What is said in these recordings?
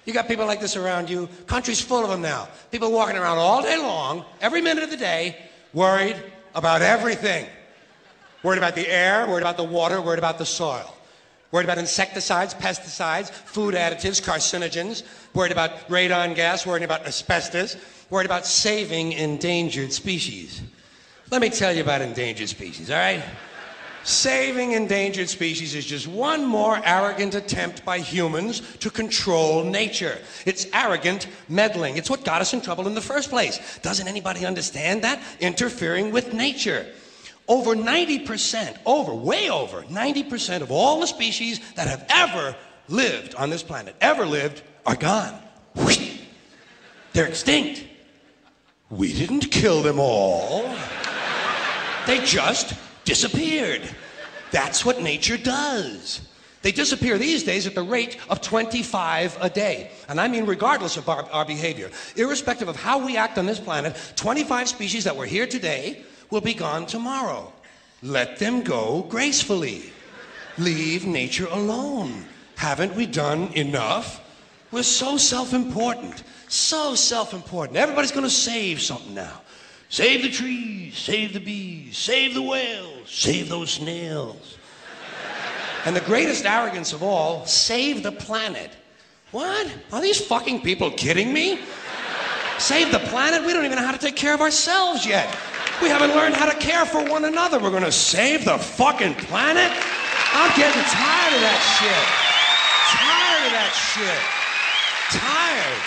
You got people like this around you. Country's full of them now. People walking around all day long, every minute of the day, worried about everything. Worried about the air, worried about the water, worried about the soil. Worried about insecticides, pesticides, food additives, carcinogens. Worried about radon gas, worried about asbestos. Worried about saving endangered species. Let me tell you about endangered species, all right? Saving endangered species is just one more arrogant attempt by humans to control nature. It's arrogant meddling. It's what got us in trouble in the first place. Doesn't anybody understand that? Interfering with nature. Over 90%, way over 90% of all the species that have ever lived on this planet, are gone. They're extinct. We didn't kill them all. They just disappeared. That's what nature does. They disappear these days at the rate of 25 a day. And I mean regardless of our behavior. Irrespective of how we act on this planet, 25 species that were here today will be gone tomorrow. Let them go gracefully. Leave nature alone. Haven't we done enough? We're so self-important. So self-important. Everybody's going to save something now. Save the trees, save the bees, save the whales, save those snails. And the greatest arrogance of all, save the planet. What? Are these fucking people kidding me? Save the planet? We don't even know how to take care of ourselves yet. We haven't learned how to care for one another. We're gonna save the fucking planet? I'm getting tired of that shit. Tired of that shit. Tired.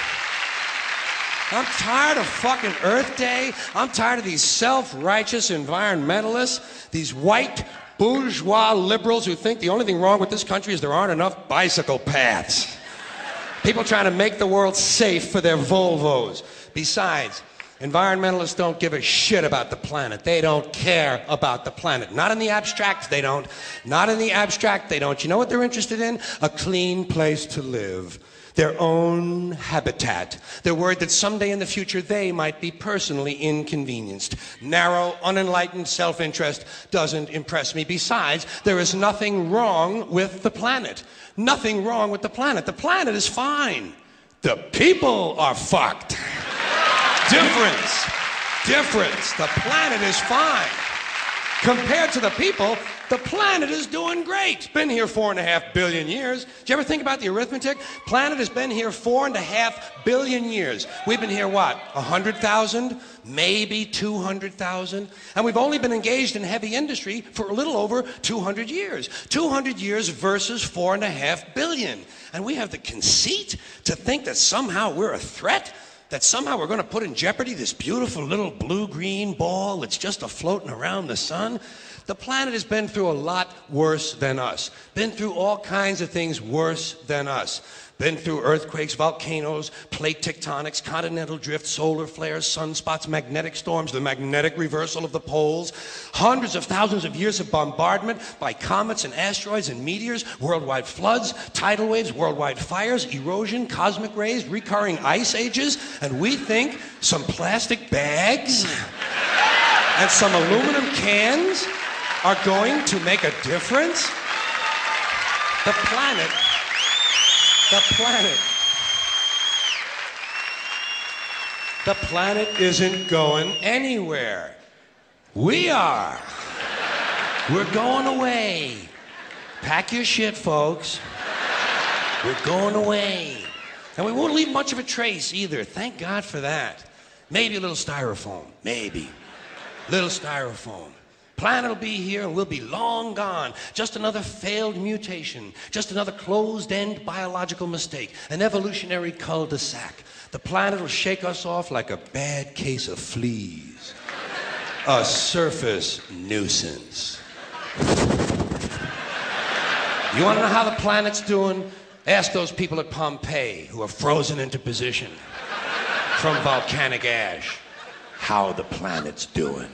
I'm tired of fucking Earth Day. I'm tired of these self-righteous environmentalists, these white bourgeois liberals who think the only thing wrong with this country is there aren't enough bicycle paths. People trying to make the world safe for their Volvos. Besides, environmentalists don't give a shit about the planet. They don't care about the planet. Not in the abstract, they don't. Not in the abstract, they don't. You know what they're interested in? A clean place to live. Their own habitat. They're worried that someday in the future they might be personally inconvenienced. Narrow, unenlightened self-interest doesn't impress me. Besides, there is nothing wrong with the planet. Nothing wrong with the planet. The planet is fine. The people are fucked. Difference. Difference. The planet is fine. Compared to the people, the planet is doing great. Been here 4.5 billion years. Did you ever think about the arithmetic? Planet has been here 4.5 billion years. We've been here, what, 100,000? Maybe 200,000? And we've only been engaged in heavy industry for a little over 200 years. 200 years versus 4.5 billion. And we have the conceit to think that somehow we're a threat? That somehow we're going to put in jeopardy this beautiful little blue-green ball that's just a-floating around the sun? The planet has been through a lot worse than us. Been through all kinds of things worse than us. Been through earthquakes, volcanoes, plate tectonics, continental drift, solar flares, sunspots, magnetic storms, the magnetic reversal of the poles, hundreds of thousands of years of bombardment by comets and asteroids and meteors, worldwide floods, tidal waves, worldwide fires, erosion, cosmic rays, recurring ice ages, and we think some plastic bags and some aluminum cans are going to make a difference? The planet isn't going anywhere. We are. We're going away. Pack your shit, folks. We're going away. And we won't leave much of a trace either. Thank God for that. Maybe a little styrofoam. Maybe. Little styrofoam. Planet will be here and we'll be long gone. Just another failed mutation. Just another closed-end biological mistake. An evolutionary cul-de-sac. The planet will shake us off like a bad case of fleas. A surface nuisance. You want to know how the planet's doing? Ask those people at Pompeii who are frozen into position from volcanic ash how the planet's doing.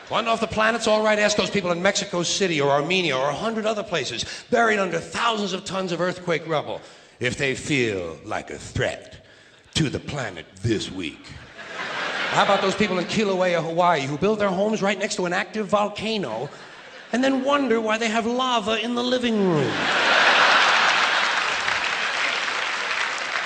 Want to know if the planet's all right? Ask those people in Mexico City or Armenia or 100 other places buried under thousands of tons of earthquake rubble if they feel like a threat to the planet this week. How about those people in Kilauea, Hawaii who build their homes right next to an active volcano and then wonder why they have lava in the living room?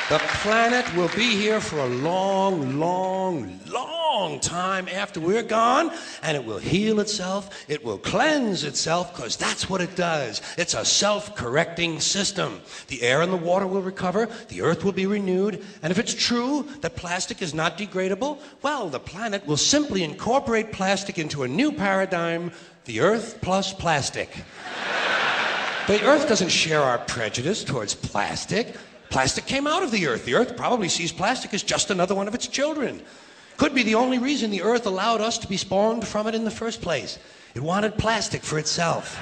The planet will be here for a long, long, long time after we're gone, and it will heal itself, it will cleanse itself, because that's what it does. It's a self-correcting system. The air and the water will recover, the earth will be renewed, and if it's true that plastic is not degradable, well, the planet will simply incorporate plastic into a new paradigm, the earth plus plastic. The earth doesn't share our prejudice towards plastic. Plastic came out of the earth. The earth probably sees plastic as just another one of its children. Could be the only reason the earth allowed us to be spawned from it in the first place. It wanted plastic for itself.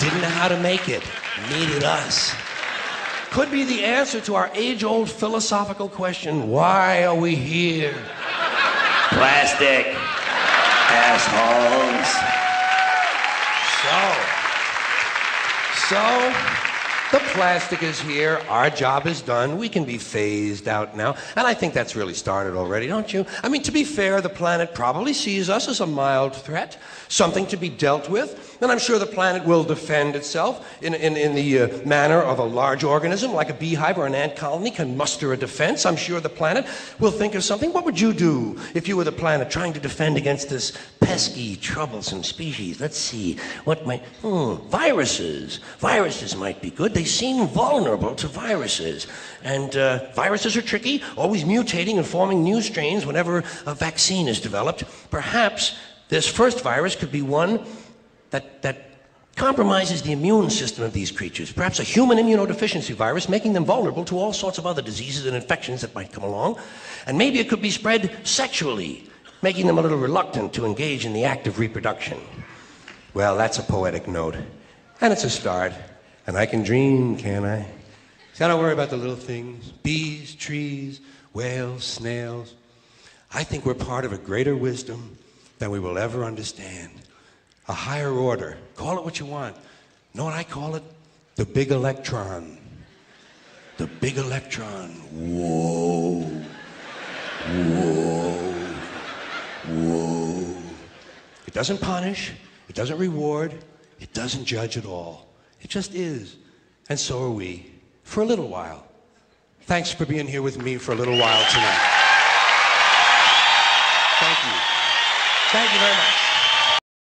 Didn't know how to make it. Needed us. Could be the answer to our age-old philosophical question, why are we here? Plastic. Assholes. So, the plastic is here, our job is done, we can be phased out now, and I think that's really started already, don't you? I mean, to be fair, the planet probably sees us as a mild threat, something to be dealt with, and I'm sure the planet will defend itself in the manner of a large organism, like a beehive or an ant colony can muster a defense. I'm sure the planet will think of something. What would you do if you were the planet trying to defend against this pesky, troublesome species? Let's see, what might... viruses. Viruses might be good. They seem vulnerable to viruses. And viruses are tricky, always mutating and forming new strains whenever a vaccine is developed. Perhaps this first virus could be one that compromises the immune system of these creatures. Perhaps a human immunodeficiency virus, making them vulnerable to all sorts of other diseases and infections that might come along. And maybe it could be spread sexually, making them a little reluctant to engage in the act of reproduction. Well, that's a poetic note. And it's a start. And I can dream, can't I? See, I don't worry about the little things. Bees, trees, whales, snails. I think we're part of a greater wisdom than we will ever understand. A higher order. Call it what you want. Know what I call it? The big electron. The big electron. Whoa. Whoa. Whoa. It doesn't punish. It doesn't reward. It doesn't judge at all. It just is. And so are we. For a little while. Thanks for being here with me for a little while tonight. Thank you. Thank you very much.